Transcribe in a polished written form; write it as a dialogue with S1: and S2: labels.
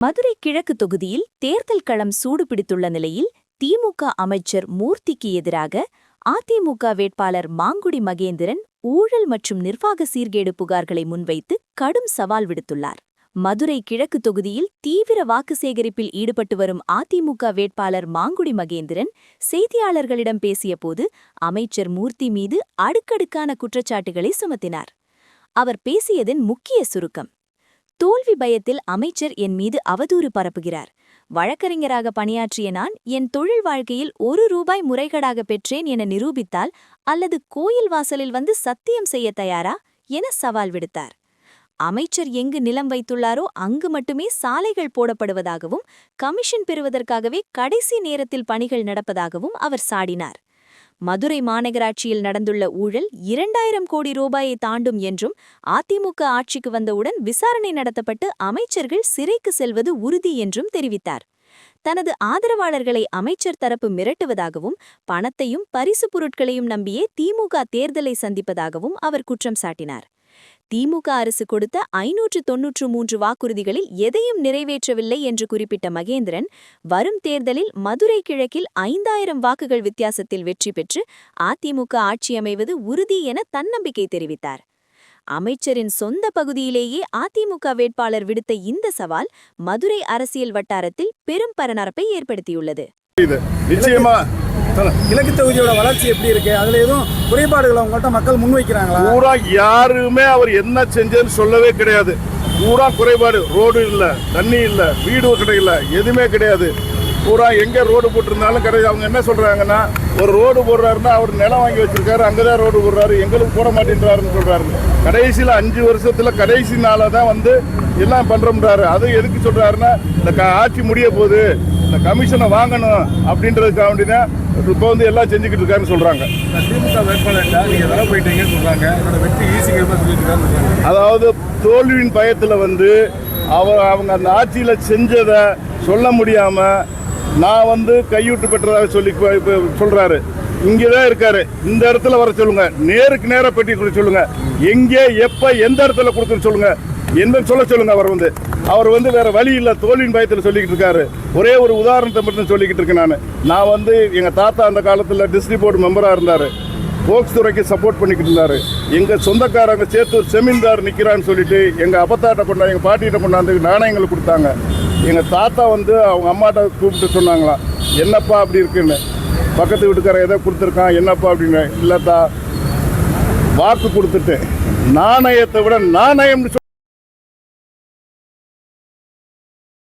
S1: மதுரை கிழக்கு தொகுதியில் தேர்தல் களம் சூடுபிடித்துள்ள நிலையில் திமுக அமைச்சர் மூர்த்திக்கு எதிராக அதிமுக வேட்பாளர் மாங்குடி மகேந்திரன் ஊழல் மற்றும் நிர்வாக சீர்கேடு புகார்களை முன்வைத்து கடும் சவால் விடுத்துள்ளார். மதுரை கிழக்கு தொகுதியில் தீவிர வாக்கு சேகரிப்பில் ஈடுபட்டு வரும் அதிமுக வேட்பாளர் மாங்குடி மகேந்திரன் செய்தியாளர்களிடம் பேசியபோது அமைச்சர் மூர்த்தி மீது அடுக்கடுக்கான குற்றச்சாட்டுகளை சுமத்தினார். அவர் பேசியதின் முக்கிய சுருக்கம்: தோல்வி பயத்தில் அமைச்சர் என் மீது அவதூறு பரப்புகிறார். வழக்கறிஞராக பணியாற்றிய நான் என் தொழில் வாழ்க்கையில் ₹1 முறைகேடாக பெற்றேன் என நிரூபித்தால் அல்லது கோயில் வாசலில் வந்து சத்தியம் செய்ய தயாரா என சவால் விடுத்தார். அமைச்சர் எங்கு நிலம் வைத்துள்ளாரோ அங்கு மட்டுமே சாலைகள் போடப்படுவதாகவும் கமிஷன் பெறுவதற்காகவே கடைசி நேரத்தில் பணிகள் நடப்பதாகவும் அவர் சாடினார். மதுரை மாநகராட்சியில் நடந்துள்ள ஊழல் ₹2000 கோடி தாண்டும் என்றும் அதிமுக ஆட்சிக்கு வந்தவுடன் விசாரணை நடத்தப்பட்டு அமைச்சர்கள் சிறைக்கு செல்வது உறுதி என்றும் தெரிவித்தார். தனது ஆதரவாளர்களை அமைச்சர் தரப்பு மிரட்டுவதாகவும் பணத்தையும் பரிசு பொருட்களையும் நம்பியே திமுக தேர்தலை சந்திப்பதாகவும் அவர் குற்றம் சாட்டினார். திமுக அரசு கொடுத்த 593 வாக்குறுதிகளில் எதையும் நிறைவேற்றவில்லை என்று குறிப்பிட்ட மகேந்திரன், வரும் தேர்தலில் மதுரை கிழக்கில் 5000 வாக்குகள் வித்தியாசத்தில் வெற்றி பெற்று அதிமுக ஆட்சி அமைவது உறுதி என தன்னம்பிக்கை தெரிவித்தார். அமைச்சரின் சொந்த பகுதியிலேயே அதிமுக வேட்பாளர் விடுத்த இந்த சவால் மதுரை அரசியல் வட்டாரத்தில் பெரும் பரபரப்பை ஏற்படுத்தியுள்ளது.
S2: கிழக்கு தொகுதியோட வளர்ச்சி எப்படி இருக்கு? அதுல எதுவும் குறைபாடுகளை உங்கள்கிட்ட மக்கள் முன்வைக்கிறாங்களா?
S3: பூரா யாருமே அவர் என்ன செஞ்சேன்னு சொல்லவே கிடையாது. பூரா குறைபாடு. ரோடு இல்ல, தண்ணி இல்ல, வீடு வசதி இல்ல, எதுவுமே கிடையாது. பூரா எங்க ரோடு போட்டிருந்தாலும் கிடையாது. அவங்க என்ன சொல்றாங்கன்னா, ஒரு ரோடு போடுறாருன்னா அவர் நிலம் வாங்கி வச்சிருக்காரு, அங்கதான் ரோடு போடுறாரு, எங்களுக்கு போட மாட்டேன்றாருன்னு சொல்றாரு. கடைசியில 5 வருஷத்துல கடைசி நாளதான் வந்து எல்லாம் பண்றோம்ன்றாரு. அது எதுக்கு சொல்றாருன்னா, இந்த ஆட்சி முடிய போகுது, இந்த கமிஷனை வாங்கணும் அப்படின்றதுக்காக வேண்டிதான் இப்போ வந்து எல்லாம் செஞ்சுக்கிட்டு இருக்காருன்னு சொல்றாங்க.
S2: திமுக வேட்பாளர் சொல்றாங்க, வெற்றி ஈஸியாக.
S3: அதாவது தோல்வியின் பயத்துல வந்து அவங்க அந்த ஆட்சியில செஞ்சதை சொல்ல முடியாம நான் வந்து கையூட்டு பெற்றதாக சொல்லி சொல்றாரு. இங்கதான் இருக்காரு, இந்த இடத்துல வர சொல்லுங்க, நேருக்கு நேர பெட்டி கொடுக்க சொல்லுங்க, எங்கே எப்ப எந்த இடத்துல கொடுக்க சொல்லுங்க என்ன சொல்லுங்க. அவர் வந்து வேற வழி இல்ல, தோல்வியின் பயத்தில் சொல்லிக்கிட்டு இருக்காரு. ஒரே ஒரு உதாரணத்தை மட்டும் சொல்லிக்கிட்டு இருக்கேன். நான் வந்து எங்க தாத்தா அந்த காலத்துல டிஸ்ட்ரிக்ட் போர்டு மெம்பரா இருந்தாரு, போக்ஸ் துறைக்கு சப்போர்ட் பண்ணிக்கிட்டு இருந்தாரு. எங்க சொந்தக்காரங்க சேத்தூர் செமீன்தார் நிக்கிறான்னு சொல்லிட்டு எங்க அப்பத்தாட்ட கொண்டாந்து எங்க பாட்டிகிட்ட கொண்டாந்து நாணயங்களை கொடுத்தாங்க. எங்க தாத்தா வந்து அவங்க அம்மாட்ட கூப்பிட்டு சொன்னாங்களாம், என்னப்பா அப்படி இருக்குன்னு. பக்கத்து வீட்டுக்காரன் எதை கொடுத்துருக்கான், என்னப்பா அப்படின்னு. இல்லத்தா, வாக்கு கொடுத்துட்டு நாணயத்தை விட நாணயம்